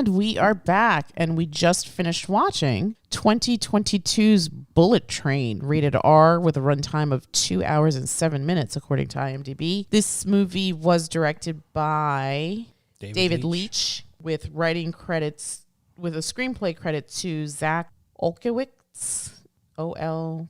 And we are back, and we just finished watching 2022's Bullet Train, rated R, with a runtime of 2 hours and 7 minutes, according to IMDb. This movie was directed by David Leitch, with writing credits, with a screenplay credit to Zak Olkewicz, Olkewicz,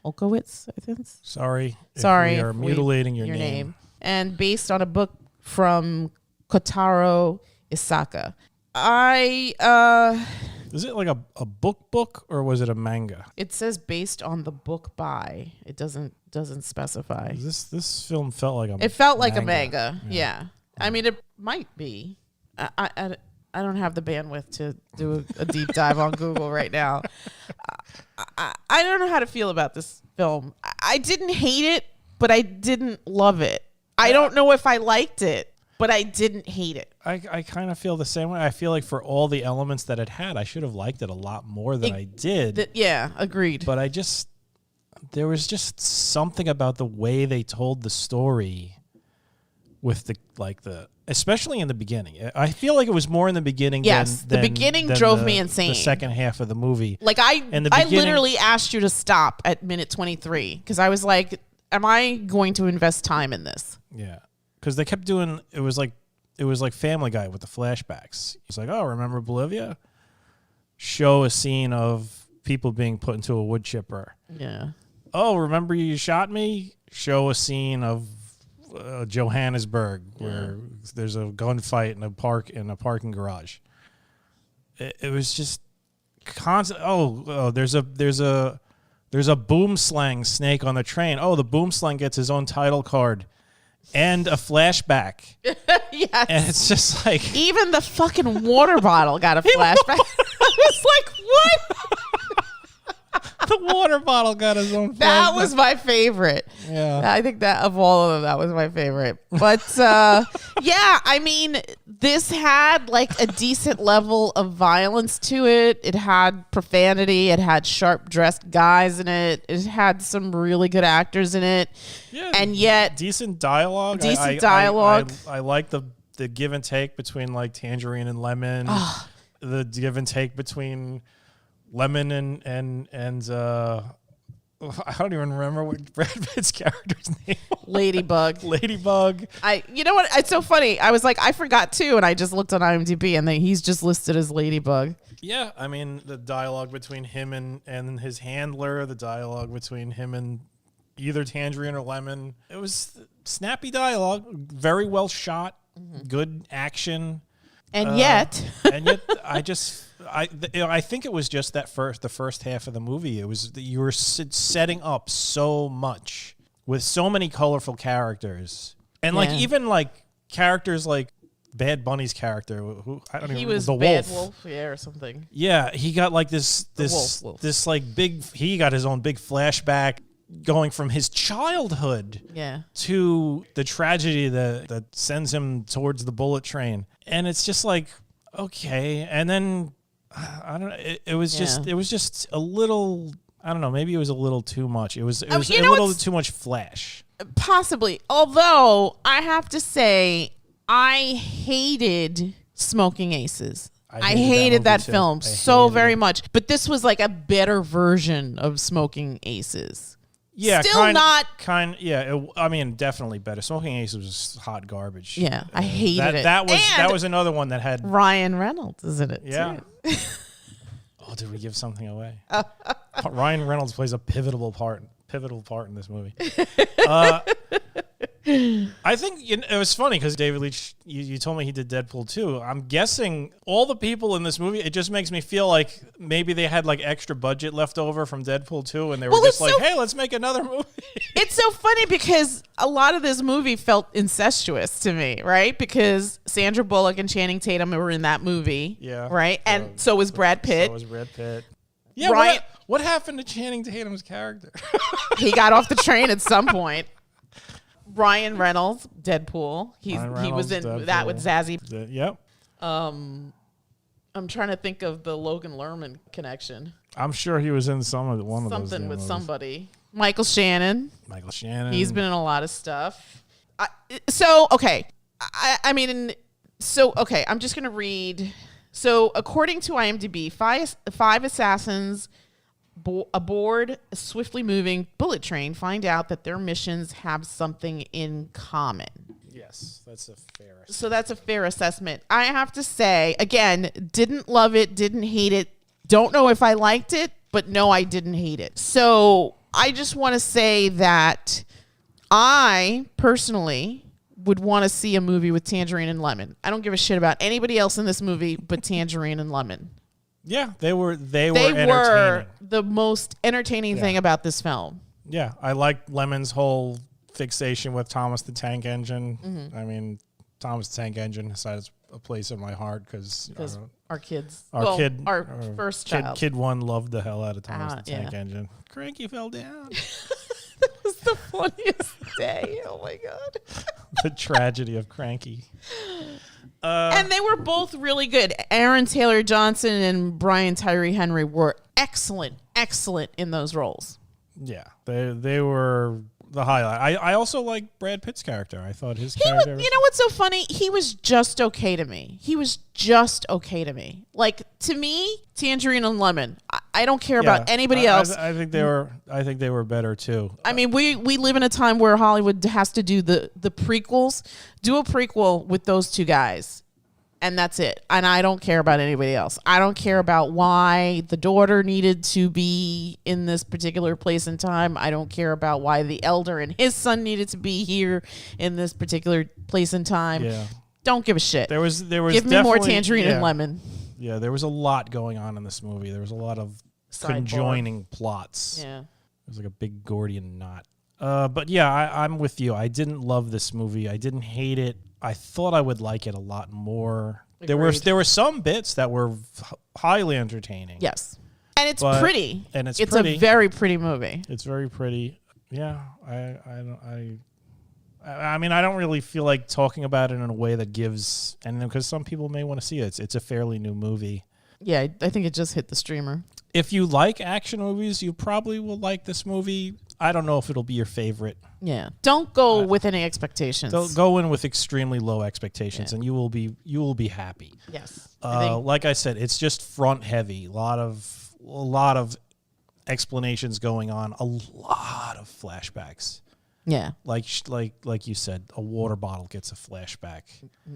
Olkewicz, I think. Sorry, we are mutilating your name. And based on a book from Kôtarô Isaka. Is it like a book, or was it a manga? It says based on the book by. It doesn't specify. This film felt like a It felt like a manga. Yeah. I mean, it might be. I don't have the bandwidth to do a deep dive on Google right now. I don't know how to feel about this film. I didn't hate it, but I didn't love it. I don't know if I liked it, but I didn't hate it. I kind of feel the same way. I feel like for all the elements that it had, I should have liked it a lot more than I did. Yeah, agreed. But there was just something about the way they told the story with especially in the beginning. I feel like it was more in the beginning. Yes, the beginning drove me insane. The second half of the movie. Like I literally asked you to stop at minute 23 because I was like, am I going to invest time in this? Yeah. Because they kept doing, it was like Family Guy with the flashbacks. He's like, oh, remember Bolivia? Show a scene of people being put into a wood chipper. Yeah. Oh, remember you shot me? Show a scene of Johannesburg where there's a gunfight in a parking garage. It was just constant. Oh, there's a boom slang snake on the train. Oh, the boom slang gets his own title card. And a flashback. Yes. And it's just like... Even the fucking water bottle got a flashback. I was like, what? The water bottle got his own flashback. That was my favorite. Yeah. I think that of all of them, that was my favorite. But, yeah, I mean, this had like a decent level of violence to it. It had profanity. It had sharp-dressed guys in it. It had some really good actors in it. Yeah, and yet... Decent dialogue. I like the give and take between like Tangerine and Lemon. The give and take between... Lemon and I don't even remember what Brad Pitt's character's name was. Ladybug. You know what? It's so funny. I was like, I forgot too, and I just looked on IMDb, and then he's just listed as Ladybug. Yeah, I mean the dialogue between him and his handler, the dialogue between him and either Tangerine or Lemon. It was snappy dialogue, very well shot, good action. And yet I think it was just the first half of the movie. It was you were setting up so much with so many colorful characters, and like even like characters like Bad Bunny's character, who I don't even know, the Bad wolf, or something. Yeah, he got like this like big. He got his own big flashback. Going from his childhood to the tragedy that sends him towards the bullet train. And it's just like, okay. And then, I don't know, it was just a little, I don't know, maybe it was a little too much. It was a little too much flash. Possibly. Although, I have to say, I hated Smoking Aces. I hated that film so very much. But this was like a better version of Smoking Aces. Yeah, I mean, definitely better. Smoking Aces was hot garbage. Yeah, I hated it. That was another one that had Ryan Reynolds, isn't it? Yeah. Oh, did we give something away? Ryan Reynolds plays a pivotal part in this movie. I think it was funny because David Leitch, you told me he did Deadpool 2. I'm guessing all the people in this movie, it just makes me feel like maybe they had like extra budget left over from Deadpool 2 and they were just like, hey, let's make another movie. It's so funny because a lot of this movie felt incestuous to me, right? Because Sandra Bullock and Channing Tatum were in that movie. Yeah. Right? And so was Brad Pitt. Yeah, what happened to Channing Tatum's character? He got off the train at some point. Ryan Reynolds, Deadpool. He was in Deadpool. That with Zazie. Yep. I'm trying to think of the Logan Lerman connection. I'm sure he was in one of those. Something with somebody. Michael Shannon. He's been in a lot of stuff. I mean, So, okay, I'm just going to read. So, according to IMDb, five assassins aboard a swiftly moving bullet train find out that their missions have something in common. Yes, that's a fair assessment. So that's a fair assessment. I have to say, again, didn't love it, didn't hate it. Don't know if I liked it, but no, I didn't hate it. So I just want to say that I personally would want to see a movie with Tangerine and Lemon. I don't give a shit about anybody else in this movie but Tangerine and Lemon. Yeah, they were entertaining. The most entertaining thing about this film. Yeah, I like Lemon's whole fixation with Thomas the Tank Engine. Mm-hmm. I mean, Thomas the Tank Engine has a place in my heart because our kids, our first child, kid one loved the hell out of Thomas the Tank Engine. Cranky fell down. That was the funniest day. Oh my god, the tragedy of Cranky. And they were both really good. Aaron Taylor Johnson and Brian Tyree Henry were excellent in those roles. Yeah, they were the highlight. I also like Brad Pitt's character. I thought his character. You know what's so funny? He was just okay to me. Like, to me, Tangerine and Lemon. I don't care about anybody else. I think they were better too. I mean, we live in a time where Hollywood has to do the prequels. Do a prequel with those two guys. And that's it. And I don't care about anybody else. I don't care about why the daughter needed to be in this particular place in time. I don't care about why the elder and his son needed to be here in this particular place in time. Yeah. Don't give a shit. There was Give me more Tangerine and Lemon. Yeah, there was a lot going on in this movie. There was a lot of conjoining plots. Yeah. It was like a big Gordian knot. But yeah, I'm with you. I didn't love this movie. I didn't hate it. I thought I would like it a lot more. Agreed. There were some bits that were highly entertaining. Yes, and it's pretty. And it's pretty. A very pretty movie. It's very pretty. Yeah, I mean, I don't really feel like talking about it in a way that gives, and because some people may want to see it. It's a fairly new movie. Yeah, I think it just hit the streamer. If you like action movies, you probably will like this movie. I don't know if it'll be your favorite. Yeah. Don't go with any expectations. Don't go in with extremely low expectations, and you will be happy. Yes. Like I said, it's just front heavy. A lot of explanations going on. A lot of flashbacks. Yeah. Like you said, a water bottle gets a flashback.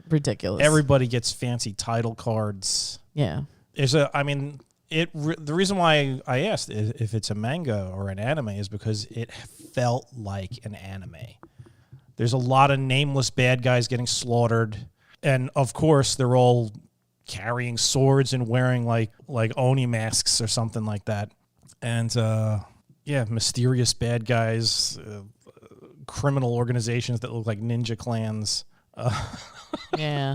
Ridiculous. Everybody gets fancy title cards. Yeah. The reason why I asked if it's a manga or an anime is because it felt like an anime. There's a lot of nameless bad guys getting slaughtered, and of course they're all carrying swords and wearing like Oni masks or something like that. And mysterious bad guys, criminal organizations that look like ninja clans. Yeah.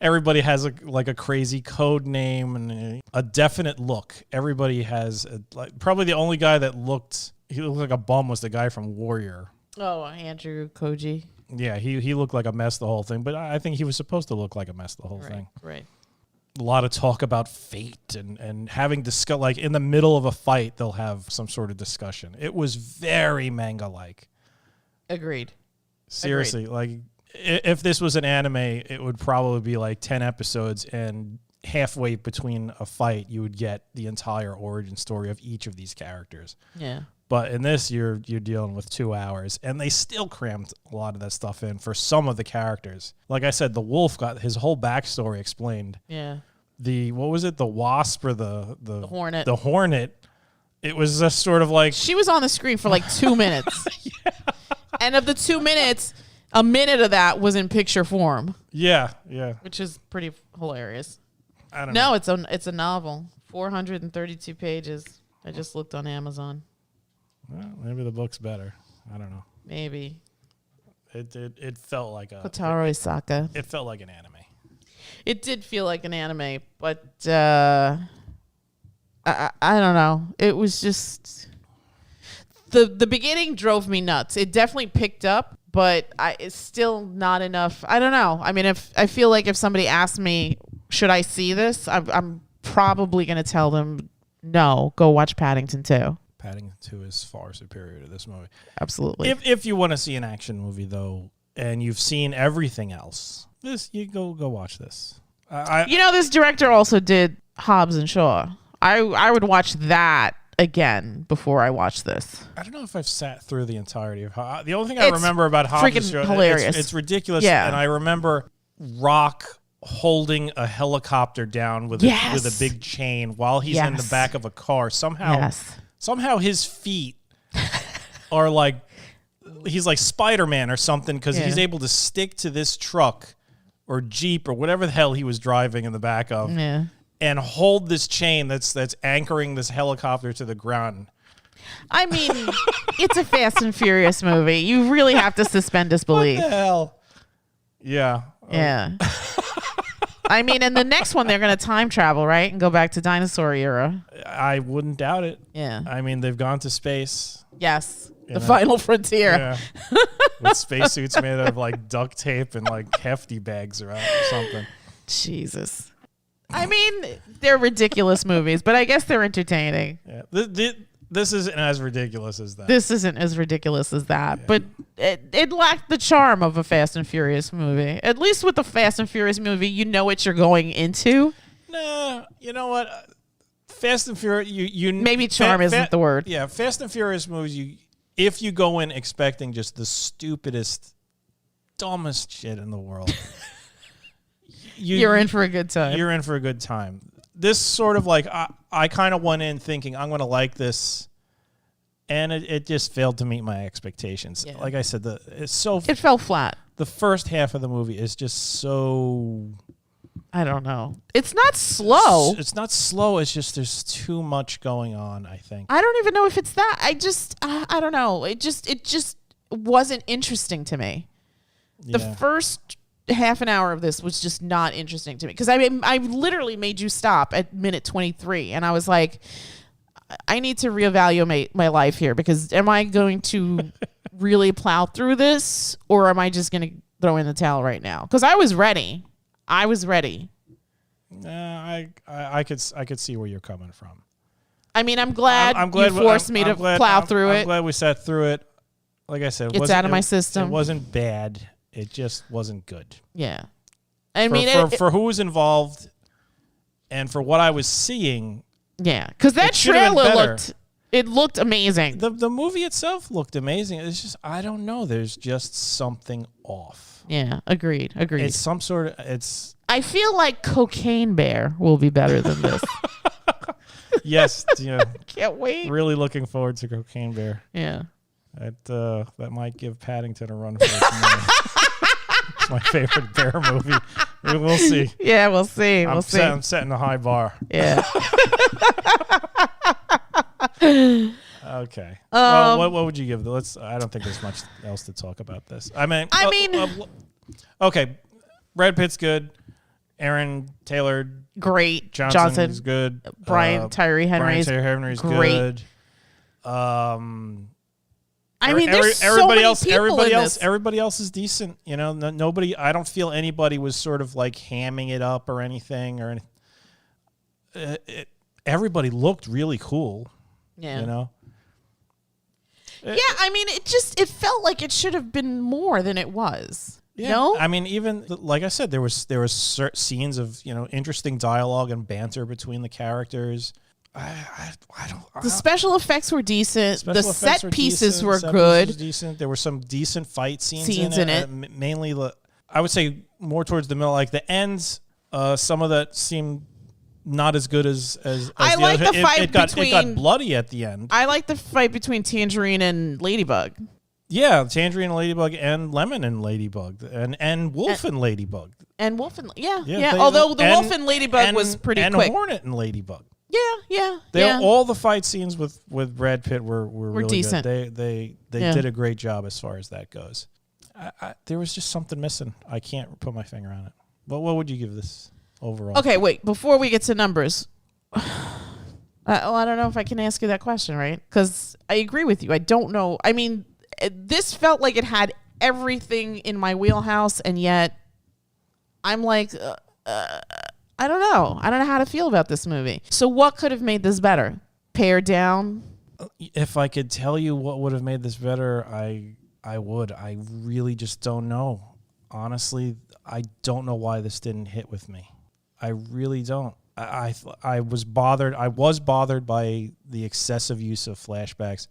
Everybody has a crazy code name and a definite look. Everybody has probably the only guy that looked like a bum was the guy from Warrior. Oh, Andrew Koji. Yeah, he looked like a mess the whole thing, but I think he was supposed to look like a mess the whole thing. Right. A lot of talk about fate and having like in the middle of a fight they'll have some sort of discussion. It was very manga-like. Agreed. Seriously, like if this was an anime, it would probably be like 10 episodes, and halfway between a fight, you would get the entire origin story of each of these characters. Yeah. But in this, you're dealing with 2 hours, and they still crammed a lot of that stuff in for some of the characters. Like I said, the wolf got his whole backstory explained. Yeah. What was it? The wasp or the hornet? The hornet. It was just sort of like she was on the screen for like 2 minutes. Yeah. And of the 2 minutes, a minute of that was in picture form. Yeah. Which is pretty hilarious. I don't know. No, it's a novel. 432 pages. I just looked on Amazon. Well, maybe the book's better. I don't know. Maybe. It felt like a Kôtarô Isaka. It felt like an anime. It did feel like an anime, but I don't know. It was just the beginning drove me nuts. It definitely picked up, but it's still not enough. I don't know. I mean, I feel like if somebody asked me, should I see this? I'm probably going to tell them, no, go watch Paddington 2. Paddington 2 is far superior to this movie. Absolutely. If you want to see an action movie, though, and you've seen everything else, You go watch this. This director also did Hobbs and Shaw. I would watch that again before I watch this. I don't know if I've sat through the entirety of Hobbs. The only thing I remember about Hobbs and Shaw, hilarious. It's ridiculous. Yeah. And I remember Rock holding a helicopter down with a big chain while he's in the back of a car. Somehow his feet are like, he's like Spider-Man or something, because he's able to stick to this truck or Jeep or whatever the hell he was driving in the back of and hold this chain that's anchoring this helicopter to the ground. I mean, it's a Fast and Furious movie. You really have to suspend disbelief. What the hell? Yeah. Yeah. I mean, in the next one, they're going to time travel, right? And go back to dinosaur era. I wouldn't doubt it. Yeah. I mean, they've gone to space. Yes. The final frontier. Yeah. With spacesuits made out of like duct tape and like hefty bags or something. Jesus. I mean, they're ridiculous movies, but I guess they're entertaining. Yeah. This isn't as ridiculous as that. This isn't as ridiculous as that, but it lacked the charm of a Fast and Furious movie. At least with the Fast and Furious movie, you know what you're going into. Nah, you know what? Fast and Furious, you maybe charm isn't the word. Yeah, Fast and Furious movies, if you go in expecting just the stupidest, dumbest shit in the world, you're in for a good time. You're in for a good time. This sort of like, I kind of went in thinking I'm going to like this, and it just failed to meet my expectations. Yeah. Like I said, it fell flat. The first half of the movie is just so, I don't know. It's not slow. It's not slow. It's just there's too much going on, I think. I don't even know if it's that. I don't know. It just wasn't interesting to me. The first half an hour of this was just not interesting to me, because I literally made you stop at minute 23, and I was like, I need to reevaluate my life here, because am I going to really plow through this, or am I just going to throw in the towel right now? Because I was ready. I could see where you're coming from. I mean, I'm glad you forced me to plow through it. I'm glad we sat through it. Like I said, it's out of my system. It wasn't bad. It just wasn't good. Yeah. For who was involved and for what I was seeing. Yeah. Because that trailer looked amazing. The movie itself looked amazing. It's just, I don't know. There's just something off. Yeah. Agreed. It's some sort of, I feel like Cocaine Bear will be better than this. Yes. Can't wait. Really looking forward to Cocaine Bear. Yeah. That might give Paddington a run for its money. It's my favorite bear movie. We'll see. Yeah, we'll see. I'm setting a high bar. Yeah. Okay. What would you give? I don't think there's much else to talk about this. Okay. Brad Pitt's good. Aaron Taylor, great. Johnson's good. Brian Tyree Henry's great. I mean, there's so many people in this. Everybody else is decent. Nobody. I don't feel anybody was sort of like hamming it up or anything. Everybody looked really cool. Yeah. I mean, it felt like it should have been more than it was. Yeah. No? I mean, even like I said, there was certain scenes of interesting dialogue and banter between the characters. The special effects were decent. The set pieces were good. Decent. There were some decent fight scenes in it. Mainly, I would say more towards the middle, like the ends. Some of that seemed not as good as I the like other. the fight between. It got bloody at the end. I like the fight between Tangerine and Ladybug. Yeah, Tangerine and Ladybug, and Lemon and Ladybug, and Wolf and Ladybug. And Wolf and although the Wolf and Ladybug was pretty quick. And Hornet and Ladybug. Yeah. All the fight scenes with Brad Pitt were really decent. Good. They did a great job as far as that goes. There was just something missing. I can't put my finger on it. But what would you give this overall? Okay, wait. Before we get to numbers, I don't know if I can ask you that question, right? Because I agree with you. I don't know. I mean, this felt like it had everything in my wheelhouse, and yet I'm like, I don't know. I don't know how to feel about this movie. So what could have made this better? Pare down? If I could tell you what would have made this better, I would. I really just don't know. honestly, I don't know why this didn't hit with me. I really don't. I was bothered. I was bothered by the excessive use of flashbacks.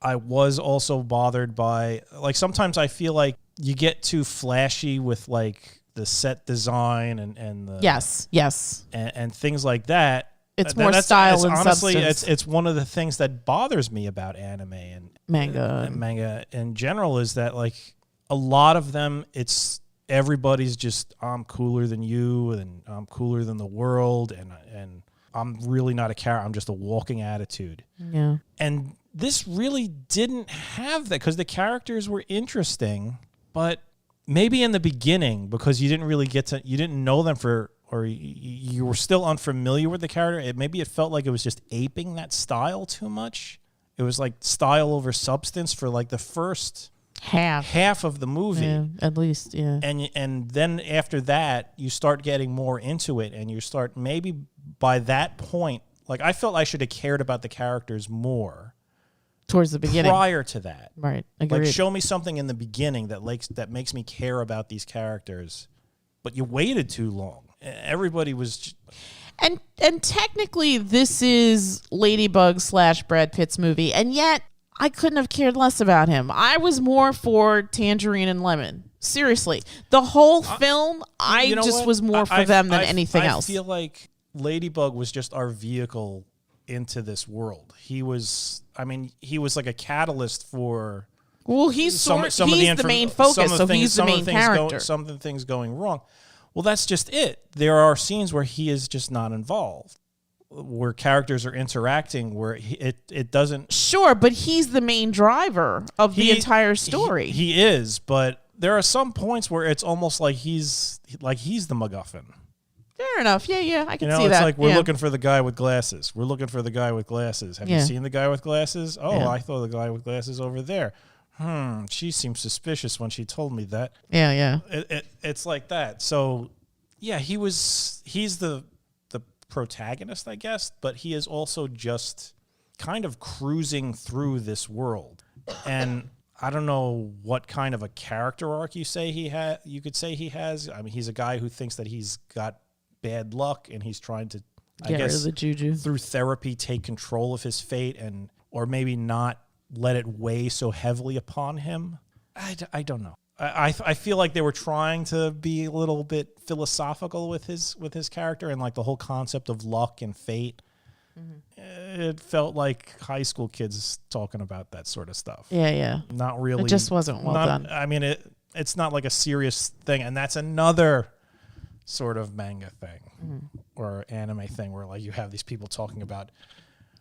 I was also bothered by, like, sometimes I feel like you get too flashy with, like, the set design and the yes and things like that. It's more style and honestly, substance. It's one of the things that bothers me about anime and manga in general is that, like, a lot of them, it's everybody's just, I'm cooler than you and I'm cooler than the world and I'm really not a character. I'm just a walking attitude. Yeah. And this really didn't have that because the characters were interesting, but maybe in the beginning because you didn't know them or you were still unfamiliar with the character. Maybe it felt like it was just aping that style too much. It was like style over substance for like the first half of the movie, at least, and then after that you start getting more into it, and you start, maybe by that point, like, I felt I should have cared about the characters more towards the beginning prior to that. Right, agreed. Like, show me something in the beginning that makes me care about these characters, but you waited too long. Everybody was and technically this is Ladybug / Brad Pitt's movie, and yet I couldn't have cared less about him. I was more for Tangerine and Lemon. Seriously. The whole film, I just was more for them than anything else. I feel like Ladybug was just our vehicle into this world. He was like a catalyst for... Well, he's the main focus, so he's the main character. Some of the things going wrong. Well, that's just it. There are scenes where he is just not involved, where characters are interacting, where it doesn't... Sure, but he's the main driver of the entire story. He is, but there are some points where it's almost like he's the MacGuffin. Fair enough. Yeah, I can see it's that. It's like we're looking for the guy with glasses. We're looking for the guy with glasses. Have you seen the guy with glasses? Oh, I thought the guy with glasses over there. She seemed suspicious when she told me that. Yeah. It's like that. So, yeah, he's the protagonist, I guess, but he is also just kind of cruising through this world. And I don't know what kind of a character arc you could say he has. I mean, he's a guy who thinks that he's got bad luck and he's trying to, I guess, rid of the juju. Through therapy, take control of his fate, or maybe not let it weigh so heavily upon him. I don't know. I feel like they were trying to be a little bit philosophical with his character and like the whole concept of luck and fate. Mm-hmm. It felt like high school kids talking about that sort of stuff. Yeah. Not really. It just wasn't well done. I mean, it's not like a serious thing, and that's another sort of manga thing or anime thing where like you have these people talking about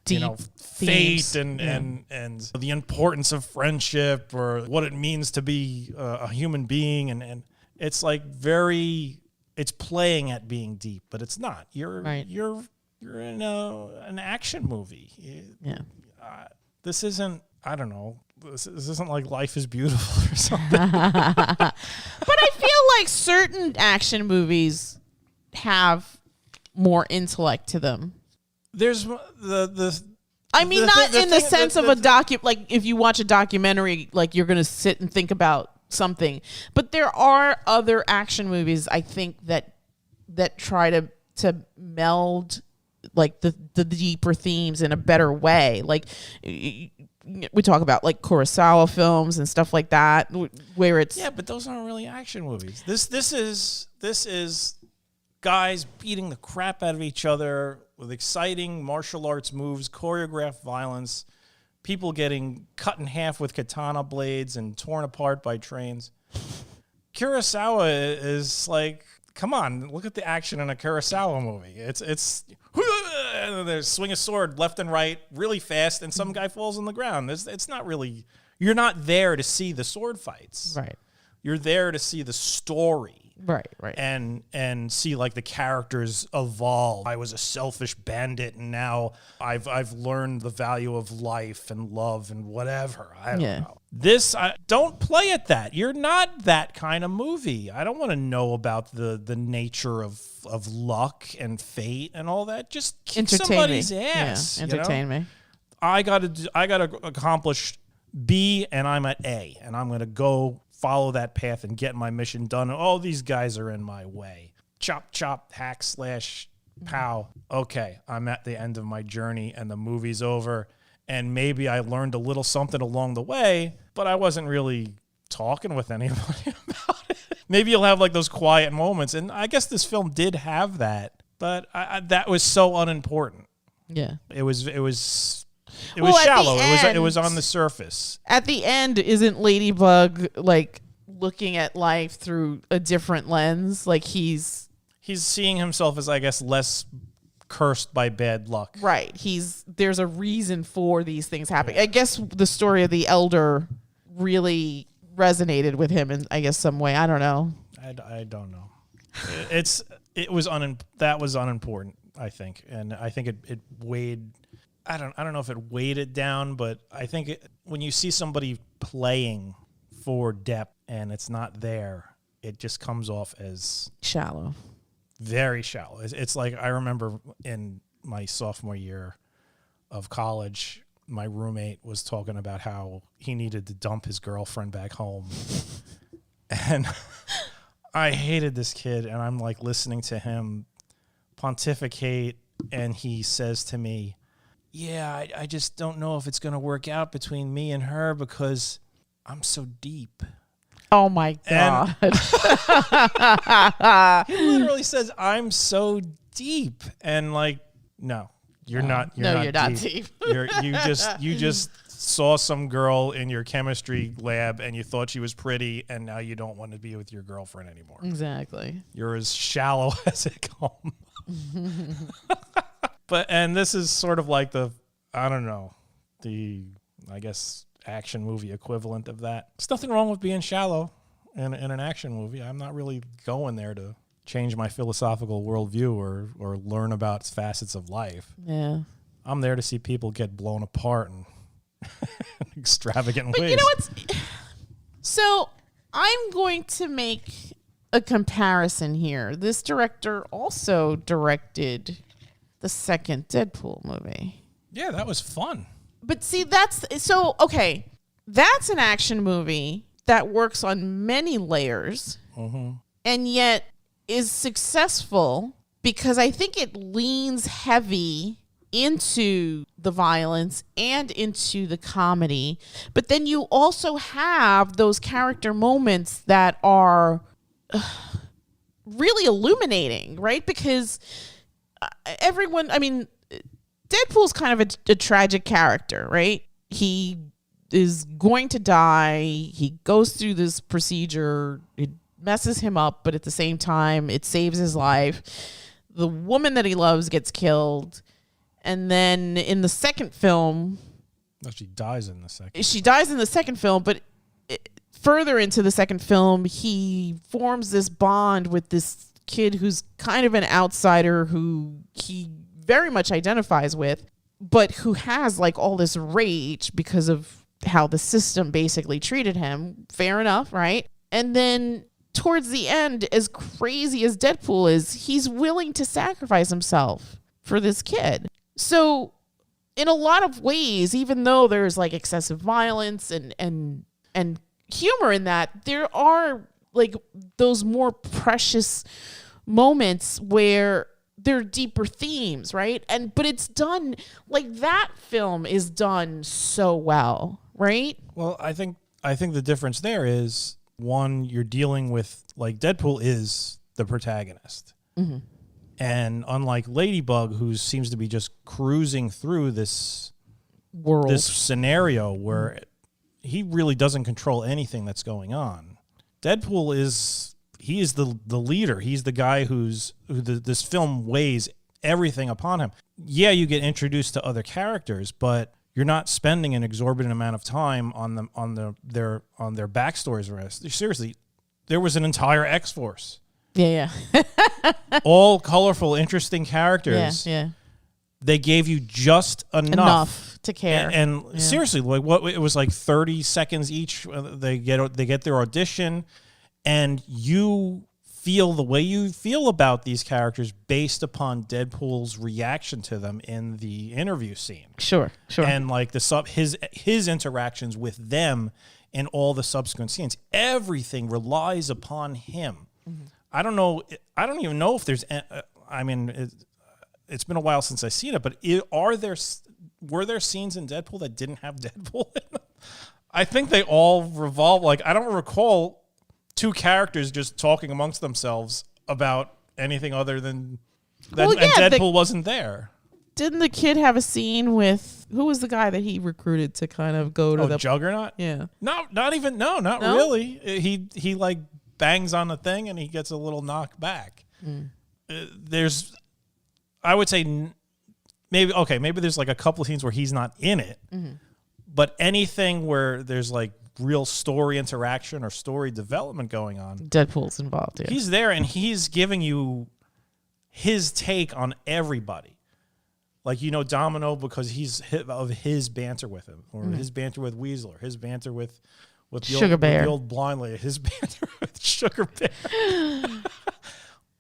deep fate and the importance of friendship or what it means to be a human being, and it's like it's playing at being deep, but it's not. You're in an action movie. This isn't, I don't know, this isn't like Life is Beautiful or something. But I feel like certain action movies have more intellect to them. There's not in the sense of like if you watch a documentary, like you're going to sit and think about something. But there are other action movies, I think, that try to meld like the deeper themes in a better way. Like we talk about like Kurosawa films and stuff like that, where it's but those aren't really action movies. This is guys beating the crap out of each other with exciting martial arts moves, choreographed violence, people getting cut in half with katana blades and torn apart by trains. Kurosawa is like, come on, look at the action in a Kurosawa movie. It's and there's swing a sword left and right really fast, and some guy falls on the ground. It's not really, you're not there to see the sword fights. Right. You're there to see the story. Right. And see like the characters evolve. I was a selfish bandit, and now I've learned the value of life and love and whatever. I don't know. This don't play at that. You're not that kind of movie. I don't want to know about the nature of luck and fate and all that. Just kick somebody's ass. Yeah, entertain me. I gotta accomplish B, and I'm at A, and I'm gonna go follow that path and get my mission done. Oh, these guys are in my way. Chop, chop, hack, slash, pow. Okay, I'm at the end of my journey and the movie's over. And maybe I learned a little something along the way, but I wasn't really talking with anybody about it. Maybe you'll have like those quiet moments. And I guess this film did have that, but that was so unimportant. Yeah. It was shallow. It was on the surface. At the end, isn't Ladybug like looking at life through a different lens? Like he's seeing himself as, I guess, less cursed by bad luck. Right. There's a reason for these things happening. I guess the story of the elder really resonated with him in, I guess, some way. I don't know. I don't know. That was unimportant, I think. And I think it weighed, I don't know if it weighed it down, but I think when you see somebody playing for depth and it's not there, it just comes off as shallow. Very shallow. It's like, I remember in my sophomore year of college, my roommate was talking about how he needed to dump his girlfriend back home. And I hated this kid, and I'm like listening to him pontificate, and he says to me, yeah, I just don't know if it's going to work out between me and her because I'm so deep. Oh my God. He literally says, I'm so deep. And like, no, you're not deep. You just saw some girl in your chemistry lab and you thought she was pretty, and now you don't want to be with your girlfriend anymore. Exactly. You're as shallow as it comes. And this is sort of like I guess action movie equivalent of that. There's nothing wrong with being shallow in an action movie. I'm not really going there to change my philosophical worldview or learn about facets of life. Yeah. I'm there to see people get blown apart in extravagant ways. You know what's... So I'm going to make a comparison here. This director also directed the second Deadpool movie. Yeah, that was fun. But see, that's an action movie that works on many layers and yet is successful because I think it leans heavy into the violence and into the comedy. But then you also have those character moments that are really illuminating, right? Because Deadpool's kind of a tragic character, right? He is going to die. He goes through this procedure. It messes him up, but at the same time, it saves his life. The woman that he loves gets killed. And then in the second film... No, she dies in the second. She dies in the second film, but further into the second film, he forms this bond with this kid who's kind of an outsider who he very much identifies with, but who has like all this rage because of how the system basically treated him. Fair enough, right? And then towards the end, as crazy as Deadpool is, he's willing to sacrifice himself for this kid. So in a lot of ways, even though there's like excessive violence and humor in that, there are like those more precious moments where there are deeper themes, right? But it's done like that film is done so well, right? Well, I think the difference there is, one, you're dealing with, like, Deadpool is the protagonist. Mm-hmm. And unlike Ladybug, who seems to be just cruising through this world, this scenario where he really doesn't control anything that's going on, Deadpool is the leader. He's the guy this film weighs everything upon him. Yeah, you get introduced to other characters, but you're not spending an exorbitant amount of time on their backstories. Seriously, there was an entire X-Force. Yeah. All colorful, interesting characters. Yeah. They gave you just enough to care. And seriously, like it was like 30 seconds each. They get their audition, and you feel the way you feel about these characters based upon Deadpool's reaction to them in the interview scene. Sure. And like his interactions with them in all the subsequent scenes. Everything relies upon him. Mm-hmm. I don't even know if there's. It's been a while since I've seen it, but were there scenes in Deadpool that didn't have Deadpool in them? I think they all revolve. Like, I don't recall two characters just talking amongst themselves about anything other than that, and Deadpool wasn't there. Didn't the kid have a scene with, who was the guy that he recruited to kind of go to the Juggernaut? Yeah. No, not really. He like bangs on the thing and he gets a little knock back. I would say maybe there's like a couple of scenes where he's not in it, but anything where there's like real story interaction or story development going on, Deadpool's involved. Yeah. He's there and he's giving you his take on everybody. Like, Domino, because he's of his banter with him, or his banter with Weasel, or his banter with Sugar Bear, the old blind lady, his banter with Sugar Bear.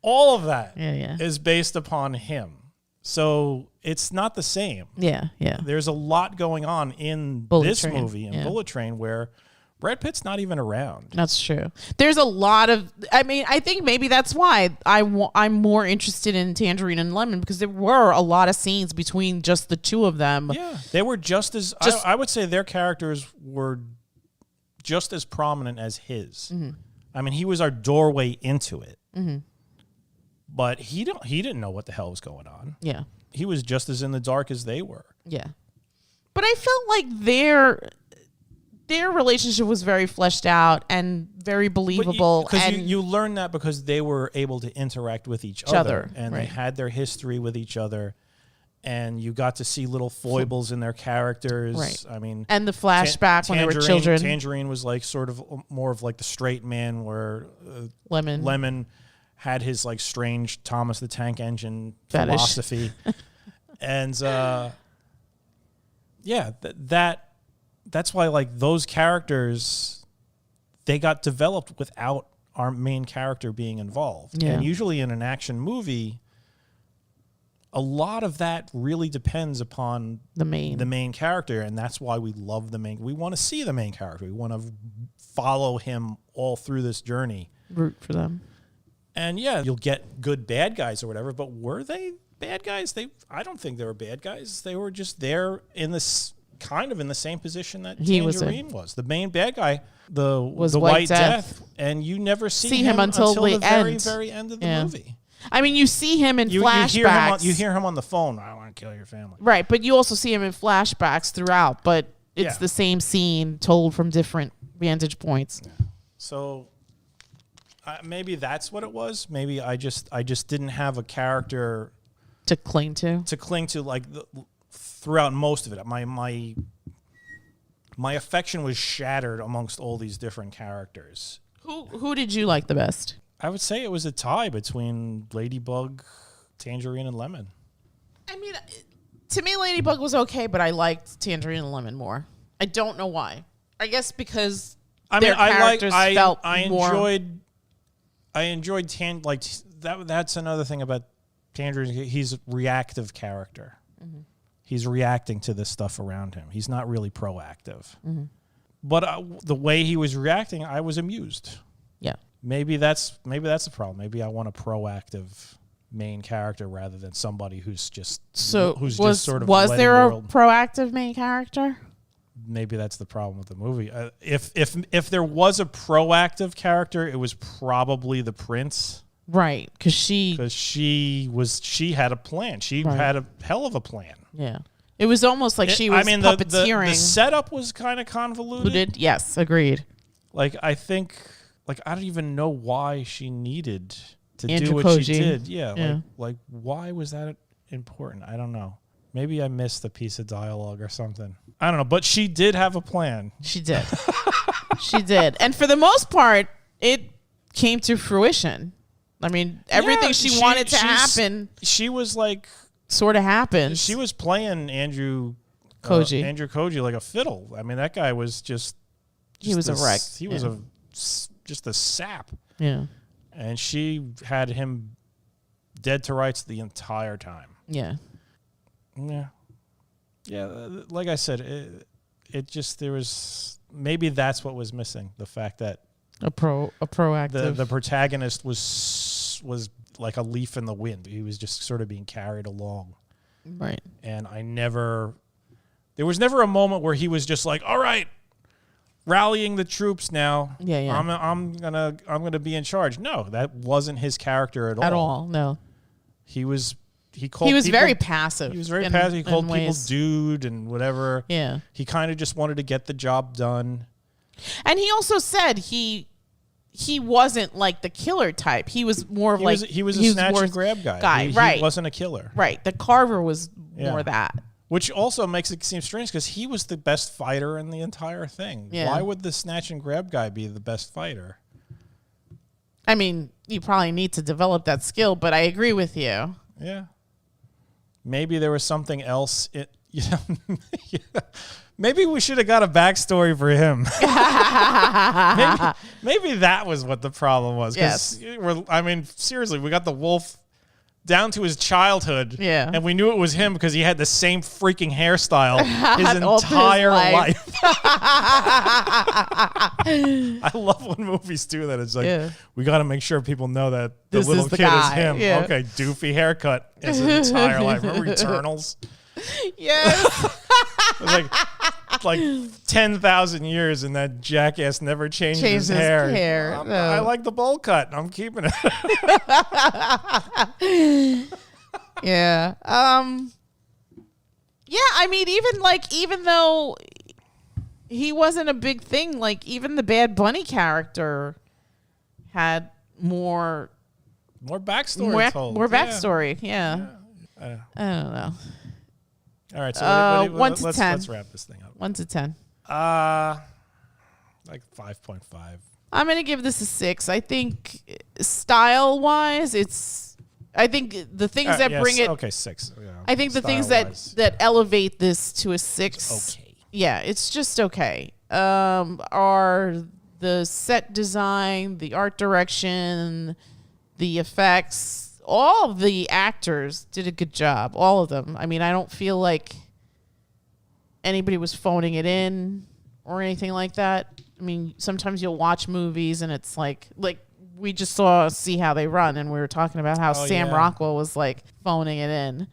All of that is based upon him. So it's not the same. Yeah. There's a lot going on in this movie, in Bullet Train, where Brad Pitt's not even around. That's true. There's a lot of, I think maybe that's why I'm more interested in Tangerine and Lemon, because there were a lot of scenes between just the two of them. Yeah, they were I would say their characters were just as prominent as his. Mm-hmm. He was our doorway into it. Mm-hmm. But he didn't know what the hell was going on. Yeah. He was just as in the dark as they were. Yeah. But I felt like their relationship was very fleshed out and very believable. Because you learn that because they were able to interact with each other. And they had their history with each other. And you got to see little foibles in their characters. Right. And the flashback when they were children. Tangerine was like sort of more of like the straight man, where Lemon had his like strange Thomas the Tank Engine philosophy. And that's why like those characters, they got developed without our main character being involved. And usually in an action movie, a lot of that really depends upon the main character, and that's why we love we want to see the main character. We want to follow him all through this journey. Root for them. And you'll get good bad guys or whatever, but were they bad guys? I don't think they were bad guys. They were just there in this kind of in the same position that Tangerine was. The main bad guy, the White Death, and you never see him until the very, very end of the movie. You see him in flashbacks. You hear him on the phone. I want to kill your family. Right, but you also see him in flashbacks throughout, but it's the same scene told from different vantage points. Yeah. So maybe that's what it was. Maybe I just didn't have a character to cling to like throughout most of it. My affection was shattered amongst all these different characters. Who did you like the best? I would say it was a tie between Ladybug, Tangerine, and Lemon. To me, Ladybug was okay, but I liked Tangerine and Lemon more. I don't know why. I guess because their characters felt more. I enjoyed that's another thing about Tangerine. He's a reactive character. Mm-hmm. He's reacting to this stuff around him. He's not really proactive. Mm-hmm. But the way he was reacting, I was amused. Yeah. Maybe that's the problem. Maybe I want a proactive main character rather than somebody who's just sort of was there a proactive main character? Maybe that's the problem with the movie. If there was a proactive character, it was probably the prince. Right, because she had a plan. She had a hell of a plan. Yeah, it was almost like she was puppeteering. The setup was kind of convoluted. Yes, agreed. I think I don't even know why she needed to Andrew do what Koji. she did. Yeah. Why was that important? I don't know. Maybe I missed a piece of dialogue or something. I don't know, but she did have a plan. She did. She did. And for the most part, it came to fruition. Everything she wanted to happen. She was sort of happened. She was playing Andrew Koji like a fiddle. That guy was just he was a wreck. He was just a sap. Yeah. And she had him dead to rights the entire time. Yeah. Yeah. Yeah, like I said, it just, there was, maybe that's what was missing. The fact that a proactive. The protagonist was like a leaf in the wind. He was just sort of being carried along. Right. And there was never a moment where he was just like, all right, rallying the troops now. Yeah, yeah. I'm gonna be in charge. No, that wasn't his character at all. At all, no. He was very passive. He was very passive. He called people ways. dude and whatever. Yeah. He kind of just wanted to get the job done. And he also said he wasn't like the killer type. He was more of he was a snatch and grab guy. Right. He wasn't a killer. Right. The Carver was more that. Which also makes it seem strange because he was the best fighter in the entire thing. Yeah. Why would the snatch and grab guy be the best fighter? I mean, you probably need to develop that skill, but I agree with you. Yeah. Maybe there was something else. Maybe we should have got a backstory for him. maybe that was what the problem was. Yes. I mean, seriously, we got the wolf down to his childhood. Yeah. And we knew it was him because he had the same freaking hairstyle his entire life. I love when movies do that. It's like, we got to make sure people know that the This little is the kid guy. is him. Yeah. Okay, doofy haircut his entire life. Remember Eternals? Yes. It was like 10,000 years and that jackass never changed his hair. I like the bowl cut. I'm keeping it. Yeah. Yeah, I mean, even though he wasn't a big thing, like even the Bad Bunny character had more backstory told. More backstory, yeah. I don't know. All right, so 1 to 10. Let's wrap this thing up. 1 to 10. Like 5.5. I'm gonna give this a 6. I think style-wise, I think the things that bring it. Okay, 6. Yeah, I think the things that elevate this to a 6. Okay. Yeah, it's just okay. Are the set design, the art direction, the effects. All of the actors did a good job. All of them. I mean, I don't feel like anybody was phoning it in or anything like that. I mean, sometimes you'll watch movies and it's like we just saw See How They Run, and we were talking about how Sam Rockwell was like phoning it in.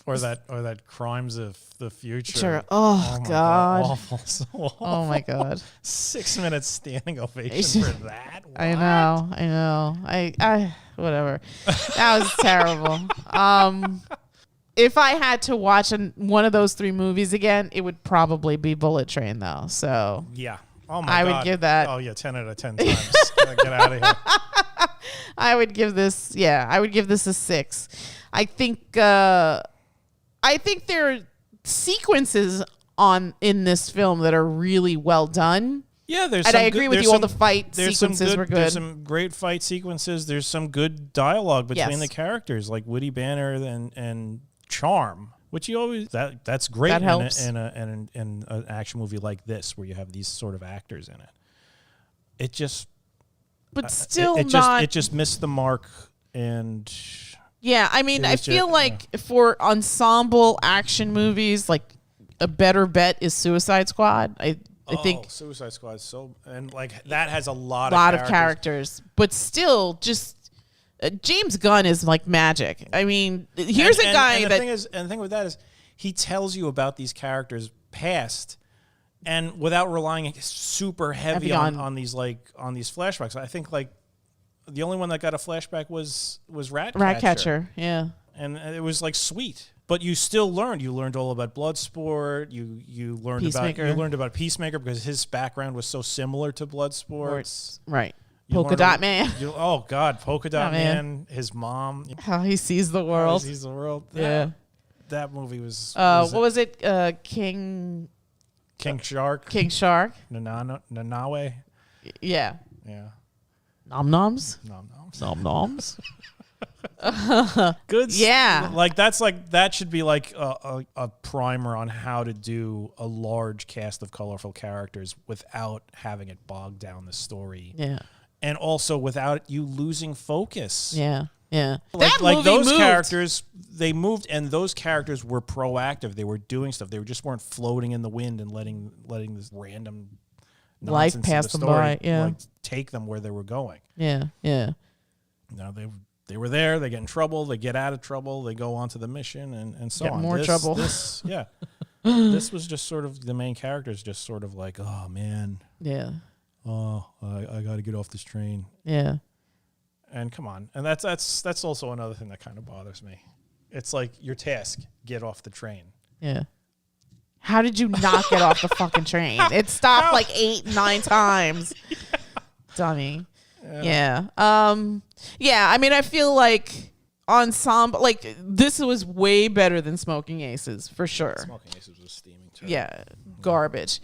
Or that Crimes of the Future. Sure. Oh my God. Awful. So awful. Oh my God. 6 minutes standing ovation for that. What? I know. I whatever. That was terrible. If I had to watch one of those 3 movies again, it would probably be Bullet Train, though. So yeah. Oh my God. I would give that. Oh yeah, 10 out of 10 times. Get out of here. I would give this. Yeah, I would give this a 6. I think there are sequences in this film that are really well done. Yeah, I agree with you. All the fight sequences were good. There's some great fight sequences. There's some good dialogue between the characters, like Woody Banner and Charm, which you always that's great. That helps in an action movie like this, where you have these sort of actors in it. It just, but still it just missed the mark. And yeah, I mean, I feel like for ensemble action movies, like a better bet is Suicide Squad. I think Suicide Squad that has a lot of characters, but still, just James Gunn is like magic. I mean, here's a guy and the thing with that is he tells you about these characters past, and without relying super heavy on these flashbacks. I think like the only one that got a flashback was Ratcatcher. Yeah, and it was like sweet. But you still learned. You learned all about Bloodsport. You learned about Peacemaker because his background was so similar to Bloodsport. Right. Polka Dot Man. Oh God, Polka Dot Man. His mom. How he sees the world. Yeah. That movie was. What was it? King Shark. King Shark. Nanawe. Yeah. Yeah. Nom noms. Nom noms. Nom noms. Good. Yeah. That should be like a primer on how to do a large cast of colorful characters without having it bog down the story. Yeah. and also without you losing focus. Yeah. Yeah. Like those characters, they moved, and those characters were proactive. They were doing stuff. They just weren't floating in the wind and letting this random life pass them by. Yeah. Like, take them where they were going. Yeah. Yeah. No, they were there. They get in trouble. They get out of trouble. They go on to the mission and so on. More trouble. This was just sort of the main characters, just sort of like, oh man. Yeah. Oh, I got to get off this train. Yeah. And come on. And that's also another thing that kind of bothers me. It's like your task, get off the train. Yeah. How did you not get off the fucking train? It stopped like 8-9 times. Yeah. Dummy. Yeah. Yeah. I mean, I feel like ensemble, like this was way better than Smoking Aces for sure. Smoking Aces was steaming too. Yeah. Garbage.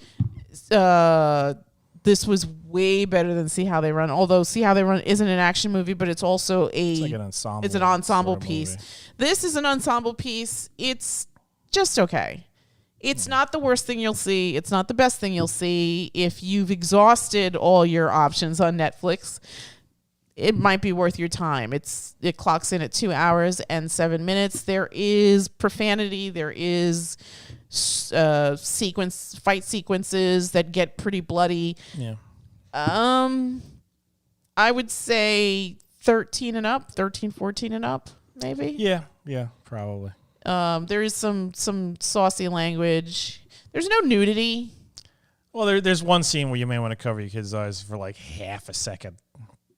This was way better than See How They Run. Although See How They Run isn't an action movie, but it's also it's like an ensemble. It's an ensemble piece. This is an ensemble piece. It's just okay. It's not the worst thing you'll see. It's not the best thing you'll see. If you've exhausted all your options on Netflix, it might be worth your time. It clocks in at 2 hours and 7 minutes. There is profanity. There is fight sequences that get pretty bloody. Yeah. I would say 13 and up, 13, 14 and up, maybe. Yeah, probably. There is some saucy language. There's no nudity. Well, there's one scene where you may want to cover your kid's eyes for like half a second.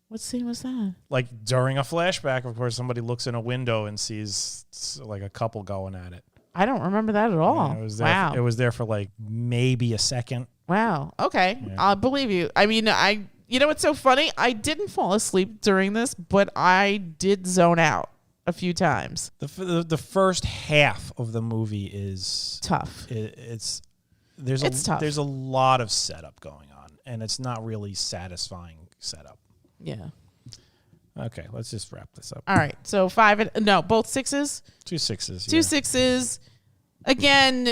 What scene was that? Like during a flashback, of course, somebody looks in a window and sees like a couple going at it. I don't remember that at all. Yeah, Wow. It was there for like maybe a second. Wow. Okay. Yeah. I'll believe you. I mean, you know what's so funny? I didn't fall asleep during this, but I did zone out a few times. The first half of the movie is tough. It's tough. There's a lot of setup going on, and it's not really satisfying setup. Yeah. Okay, let's just wrap this up. All right. So both sixes? 2 6s. 2 6s. Again,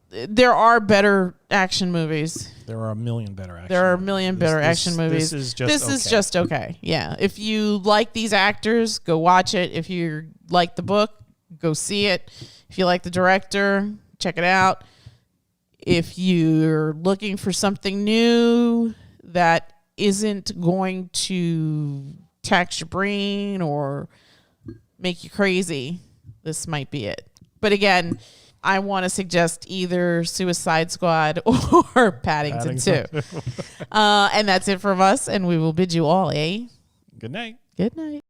there are better action movies. There are a million better action movies. This is just okay. Yeah. If you like these actors, go watch it. If you like the book, go see it. If you like the director, check it out. If you're looking for something new that isn't going to tax your brain or make you crazy, this might be it. But again, I want to suggest either Suicide Squad or Paddington 2. And that's it from us, and we will bid you all a good night. Good night.